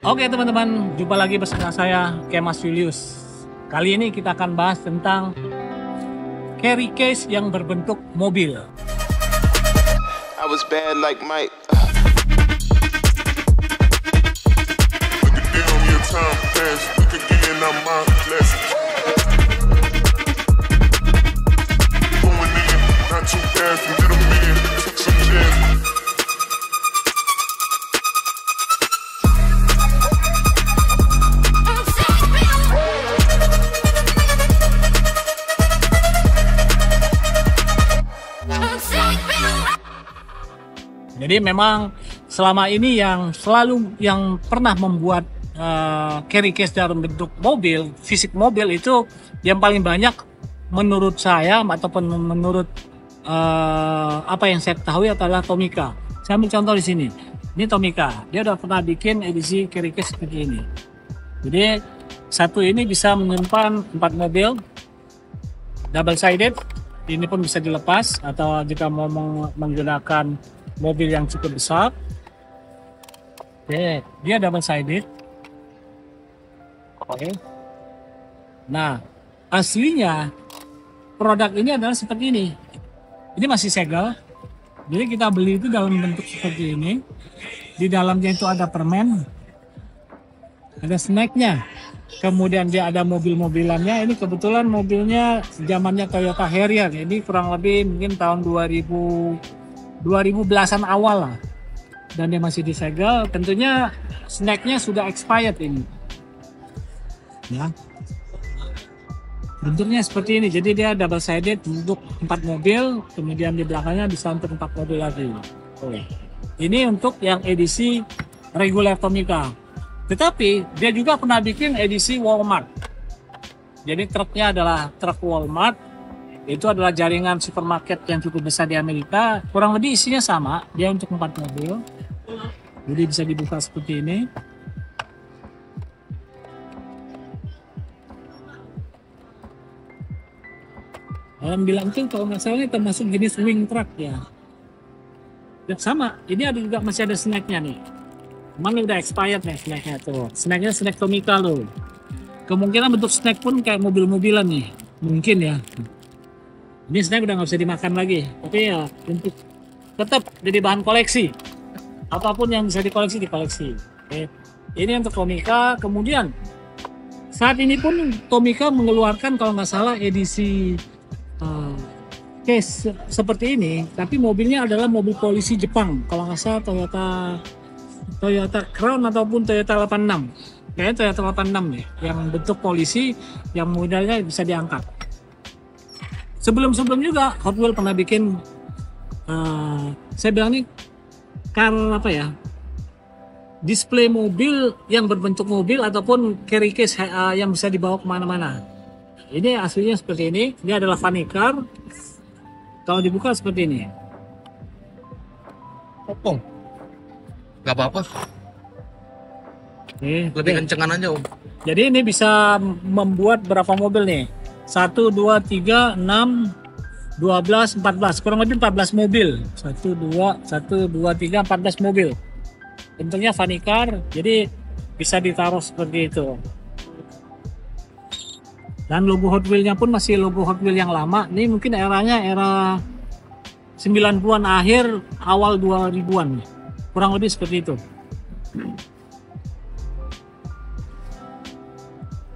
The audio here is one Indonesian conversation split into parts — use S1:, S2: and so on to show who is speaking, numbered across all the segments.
S1: Oke teman-teman, jumpa lagi bersama saya Kemas Julius. Kali ini kita akan bahas tentang carry case yang berbentuk mobil.
S2: I was bad like Mike.
S1: Jadi memang selama ini yang pernah membuat carry case dalam bentuk mobil, fisik mobil itu yang paling banyak menurut saya ataupun menurut apa yang saya ketahui adalah Tomica. Saya ambil contoh di sini. Ini Tomica, dia udah pernah bikin edisi carry case seperti ini. Jadi satu ini bisa menyimpan 4 mobil, double sided. Ini pun bisa dilepas atau jika mau menggunakan mobil yang cukup besar. Oke, dia double sided. Oke. Nah, aslinya produk ini adalah seperti ini. Ini masih segel. Jadi kita beli itu dalam bentuk seperti ini. Di dalamnya itu ada permen, ada snacknya. Kemudian dia ada mobil-mobilannya. Ini kebetulan mobilnya zamannya Toyota Harrier. Ini kurang lebih mungkin tahun 2010-an awal lah. Dan dia masih disegel. Tentunya snacknya sudah expired ini. Ya. Bentuknya seperti ini. Jadi dia double sided untuk 4 mobil. Kemudian di belakangnya bisa untuk 4 mobil lagi. Ini untuk yang edisi reguler Tomica. Tetapi dia juga pernah bikin edisi Walmart. Jadi truknya adalah truk Walmart. Itu adalah jaringan supermarket yang cukup besar di Amerika. Kurang lebih isinya sama. Dia untuk 4 mobil. Jadi bisa dibuka seperti ini. Dalam bilang itu kalau nggak salah ini termasuk jenis wing truck ya. Dan sama, ini ada juga masih ada snacknya nih. Cuman udah expired nih snacknya tuh. Snacknya snack Tomica loh. Kemungkinan bentuk snack pun kayak mobil-mobilan nih. Mungkin ya. Ini snack udah nggak bisa dimakan lagi. Tapi ya untuk tetap jadi bahan koleksi. Apapun yang bisa dikoleksi. Oke. Ini untuk Tomica. Kemudian saat ini pun Tomica mengeluarkan kalau nggak salah edisi case seperti ini. Tapi mobilnya adalah mobil polisi Jepang. Kalau nggak salah Toyota Crown ataupun Toyota 86. Kayaknya Toyota 86 ya. Yang bentuk polisi yang modelnya bisa diangkat. Sebelum juga Hot Wheels pernah bikin saya bilang nih apa ya, display mobil yang berbentuk mobil ataupun carry case yang bisa dibawa kemana-mana. Ini aslinya seperti ini. Ini adalah funny car. Kalau dibuka seperti ini.
S3: Popong. Gak apa-apa. Lebih kencengan aja Om.
S1: Jadi ini bisa membuat berapa mobil nih? 1, 2, 3, 6, 12, 14. Kurang lebih 14 mobil. 1, 2, 3, 14 mobil. Bentuknya funny car. Jadi bisa ditaruh seperti itu. Dan logo Hot Wheels-nya pun masih logo Hot Wheels yang lama. Ini mungkin eranya era 90-an akhir, awal 2000-an. Kurang lebih seperti itu.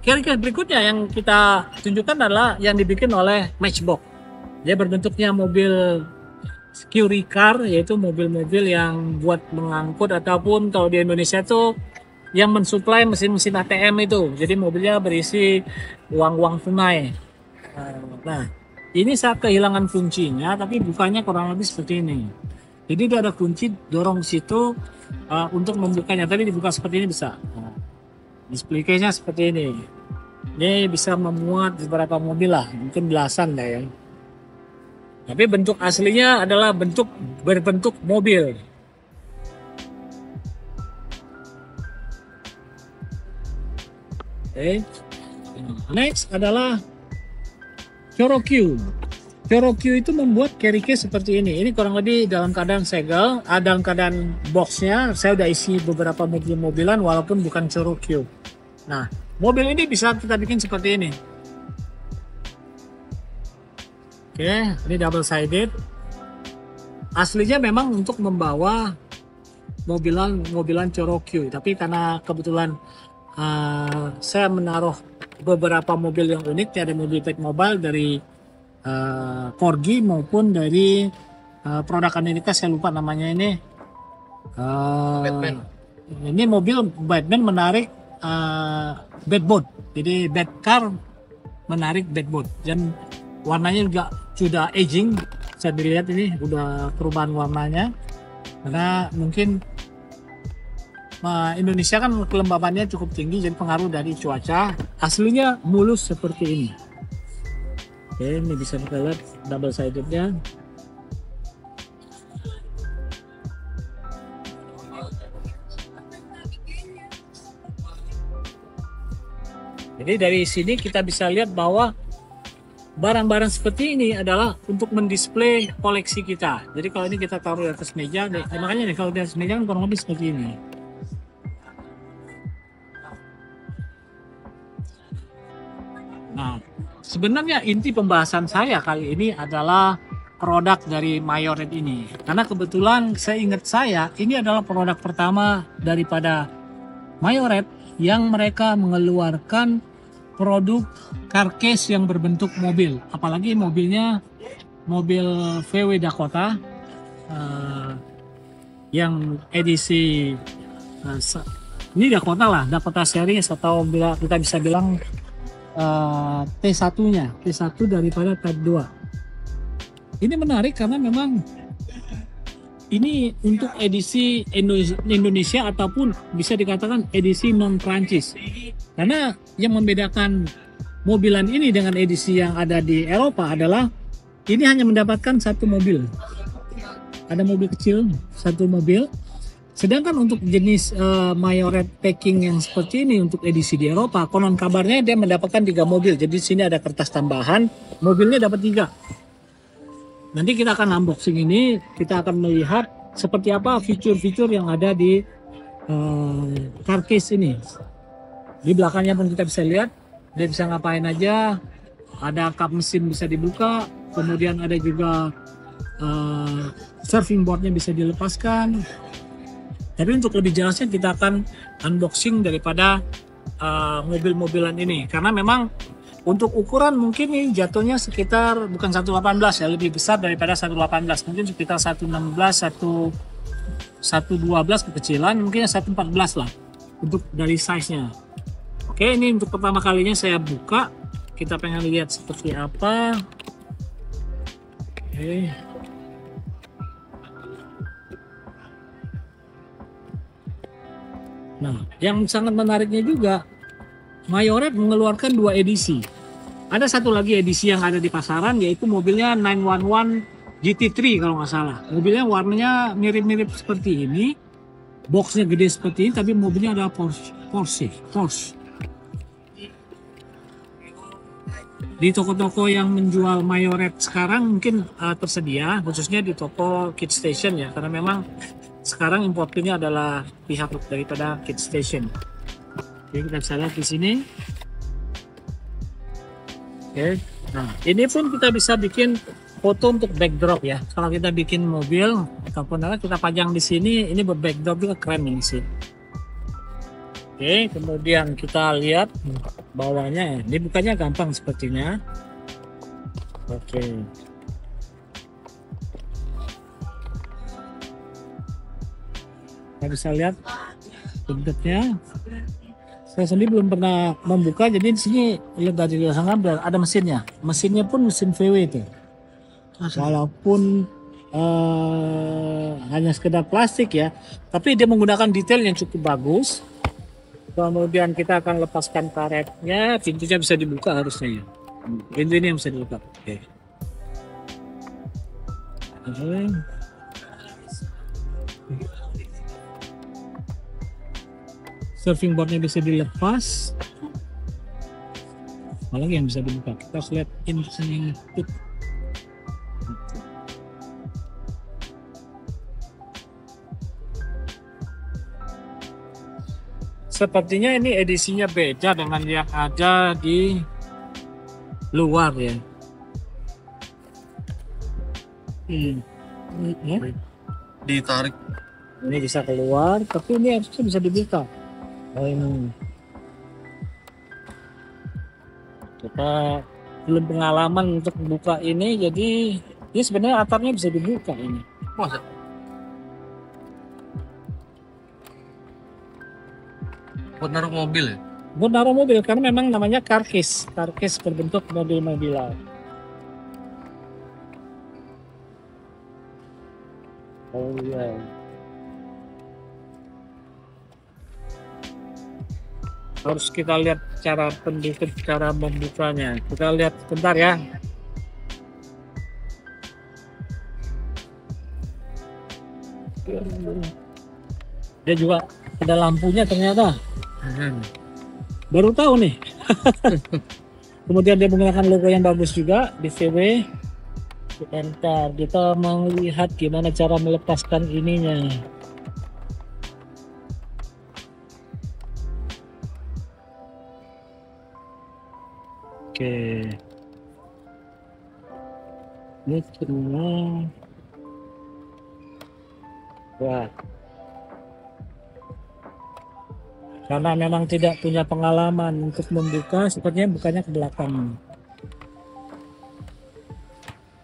S1: Carry case berikutnya yang kita tunjukkan adalah yang dibikin oleh Matchbox. Dia berbentuknya mobil security car, yaitu mobil-mobil yang buat mengangkut ataupun kalau di Indonesia itu yang mensuplai mesin-mesin ATM itu. Jadi mobilnya berisi uang-uang tunai. Nah, ini saat kehilangan kuncinya, tapi bukanya kurang lebih seperti ini. Jadi dia ada kunci, dorong situ untuk membukanya. Tadi dibuka seperti ini bisa. Nah, display case-nya seperti ini. Ini bisa memuat beberapa mobil lah, mungkin belasan lah ya. Tapi bentuk aslinya adalah berbentuk mobil. Oke. Next adalah Cherokee. Cherokee itu membuat carry case seperti ini. Ini kurang lebih dalam keadaan segel, dalam keadaan boxnya saya udah isi beberapa mobil-mobilan walaupun bukan Cherokee. Nah, mobil ini bisa kita bikin seperti ini. Oke, ini double sided. Aslinya memang untuk membawa mobilan Cherokee, tapi karena kebetulan saya menaruh beberapa mobil yang unik, ada mobil Tech Mobile dari Corgi maupun dari produk Amerika, saya lupa namanya ini.
S3: Batman.
S1: Ini mobil Batman menarik bad boat, jadi bad car menarik bad boat, dan warnanya juga sudah aging. Bisa dilihat ini udah perubahan warnanya karena mungkin Indonesia kan kelembabannya cukup tinggi, jadi pengaruh dari cuaca. Aslinya mulus seperti ini. Oke, ini bisa kita lihat double sidednya. Jadi dari sini kita bisa lihat bahwa barang-barang seperti ini adalah untuk mendisplay koleksi kita. Jadi kalau ini kita taruh di atas meja, makanya nih kalau di atas meja kan kurang lebih seperti ini. Nah, sebenarnya inti pembahasan saya kali ini adalah produk dari Mayoret ini. Karena kebetulan ini adalah produk pertama daripada Mayoret yang mereka mengeluarkan produk carcase yang berbentuk mobil, apalagi mobilnya mobil VW Dakota yang edisi ini Dakota series, atau bila kita bisa bilang T1-nya, T1 daripada Type 2. Ini menarik karena memang ini untuk edisi Indonesia ataupun bisa dikatakan edisi non Prancis. Karena yang membedakan mobilan ini dengan edisi yang ada di Eropa adalah ini hanya mendapatkan satu mobil. Ada mobil kecil, satu mobil. Sedangkan untuk jenis Mayoret packing yang seperti ini untuk edisi di Eropa, konon kabarnya dia mendapatkan 3 mobil. Jadi di sini ada kertas tambahan, mobilnya dapat 3. Nanti kita akan unboxing ini, kita akan melihat seperti apa fitur-fitur yang ada di carcase ini. Di belakangnya pun kita bisa lihat, dia bisa ngapain aja. Ada kap mesin bisa dibuka, kemudian ada juga surfing boardnya bisa dilepaskan. Tapi untuk lebih jelasnya kita akan unboxing daripada mobil-mobilan ini, karena memang untuk ukuran mungkin ini jatuhnya sekitar bukan 118 ya, lebih besar daripada 118, mungkin sekitar 116, 112 kekecilan, mungkin 114 lah untuk dari size-nya. Oke, ini untuk pertama kalinya saya buka, kita pengen lihat seperti apa. Oke. Nah, yang sangat menariknya juga, Mayoret mengeluarkan 2 edisi. Ada satu lagi edisi yang ada di pasaran, yaitu mobilnya 911 GT3 kalau nggak salah. Mobilnya warnanya mirip-mirip seperti ini, boxnya gede seperti ini, tapi mobilnya adalah Porsche. Di toko-toko yang menjual Mayoret sekarang mungkin tersedia, khususnya di toko Kit Station ya, karena memang sekarang importernya adalah pihak daripada Kit Station. Oke, kita bisa lihat di sini. Oke, nah ini pun kita bisa bikin foto untuk backdrop ya. Kalau kita bikin mobil ataupun apa, kita pajang di sini, ini backdrop juga keren ini sih. Oke, kemudian kita lihat bawahnya, ini bukannya gampang sepertinya. Oke. Kita bisa lihat bentuknya. Saya sendiri belum pernah membuka, jadi di sini lihat dari belakang ada mesinnya. Mesinnya pun mesin VW itu. Walaupun hanya sekedar plastik ya, tapi dia menggunakan detail yang cukup bagus. Kemudian kita akan lepaskan karetnya, pintunya bisa dibuka harusnya ya. Pintu ini yang bisa dibuka. Oke. Surfing boardnya bisa dilepas. Apalagi yang bisa dibuka. Kita harus lihat input. sepertinya ini edisinya beda dengan yang ada di luar ya. Ya.
S3: Ditarik.
S1: Ini bisa keluar, tapi ini harusnya bisa dibuka. Oh ini. Kita belum pengalaman untuk membuka ini, jadi ini sebenarnya atapnya bisa dibuka ini.
S3: Masa? Buat naruh mobil ya?
S1: Buat naruh mobil, karena memang namanya car case berbentuk mobil-mobilan. Oh iya. Harus kita lihat cara cara membukanya. Kita lihat bentar ya. Dia juga ada lampunya ternyata. Baru tahu nih. Kemudian dia menggunakan logo yang bagus juga di VW. Bentar, kita mau lihat gimana cara melepaskan ininya. Oke. Ini semua. Wah. Karena memang tidak punya pengalaman untuk membuka, sepertinya bukanya ke belakang.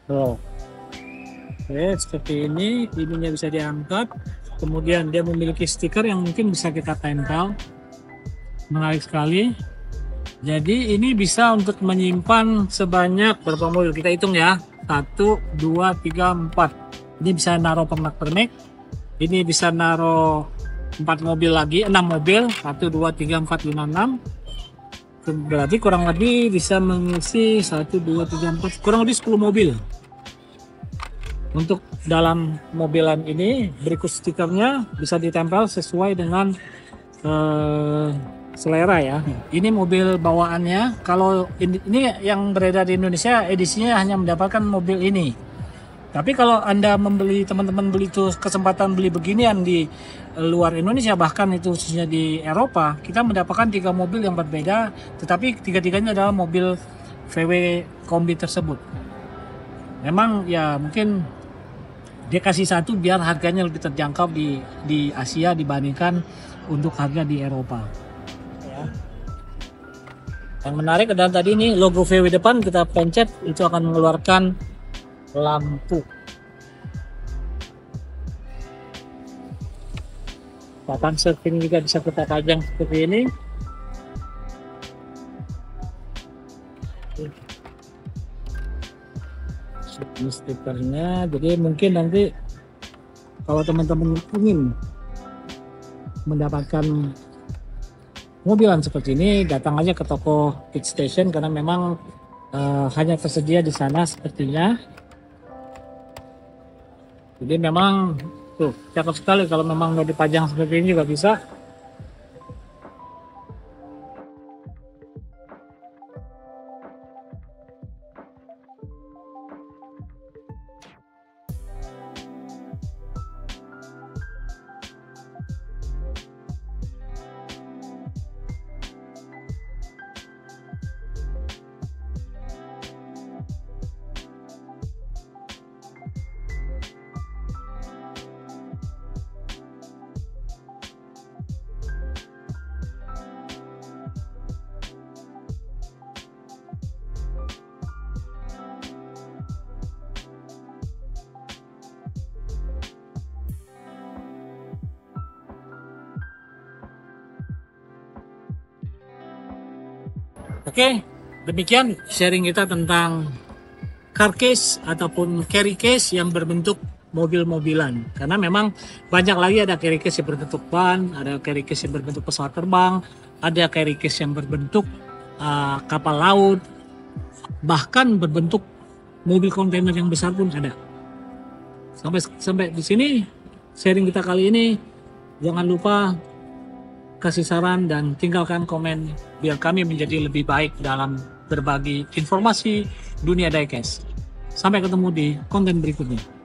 S1: Oh. Oke, seperti ini, ininya bisa diangkat. Kemudian dia memiliki stiker yang mungkin bisa kita tempel. Menarik sekali. Jadi ini bisa untuk menyimpan sebanyak berapa mobil? Kita hitung ya. 1, 2, 3, 4. Ini bisa naruh pernak-pernik. Ini bisa naruh 4 mobil lagi, 6 mobil. 1, 2, 3, 4, 5, 6. Berarti kurang lebih bisa mengisi 1, 2, 3, 4, kurang lebih 10 mobil. Untuk dalam mobilan ini berikut stikernya bisa ditempel sesuai dengan selera ya. Ini mobil bawaannya. Kalau ini yang beredar di Indonesia edisinya hanya mendapatkan mobil ini. Tapi kalau Anda membeli, teman-teman beli itu kesempatan beli beginian di luar Indonesia, bahkan itu khususnya di Eropa, kita mendapatkan 3 mobil yang berbeda, tetapi tiga-tiganya adalah mobil VW kombi tersebut. Memang ya mungkin dia kasih satu biar harganya lebih terjangkau di Asia dibandingkan untuk harga di Eropa. Ya. Yang menarik adalah tadi ini logo VW depan kita pencet, itu akan mengeluarkan lampu. Papan surfing juga bisa kita pajang seperti ini. Ini stikernya, jadi mungkin nanti kalau teman-teman ingin mendapatkan mobilan seperti ini, datang aja ke toko Pit Station karena memang hanya tersedia di sana sepertinya. Jadi memang tuh cakep sekali, kalau memang mau dipajang seperti ini juga bisa. Oke, demikian sharing kita tentang car case ataupun carry case yang berbentuk mobil-mobilan. Karena memang banyak lagi, ada carry case yang berbentuk ban, ada carry case yang berbentuk pesawat terbang, ada carry case yang berbentuk kapal laut, bahkan berbentuk mobil kontainer yang besar pun ada. Sampai di sini sharing kita kali ini. Jangan lupa kasih saran dan tinggalkan komen biar kami menjadi lebih baik dalam berbagi informasi dunia diecast. Sampai ketemu di konten berikutnya.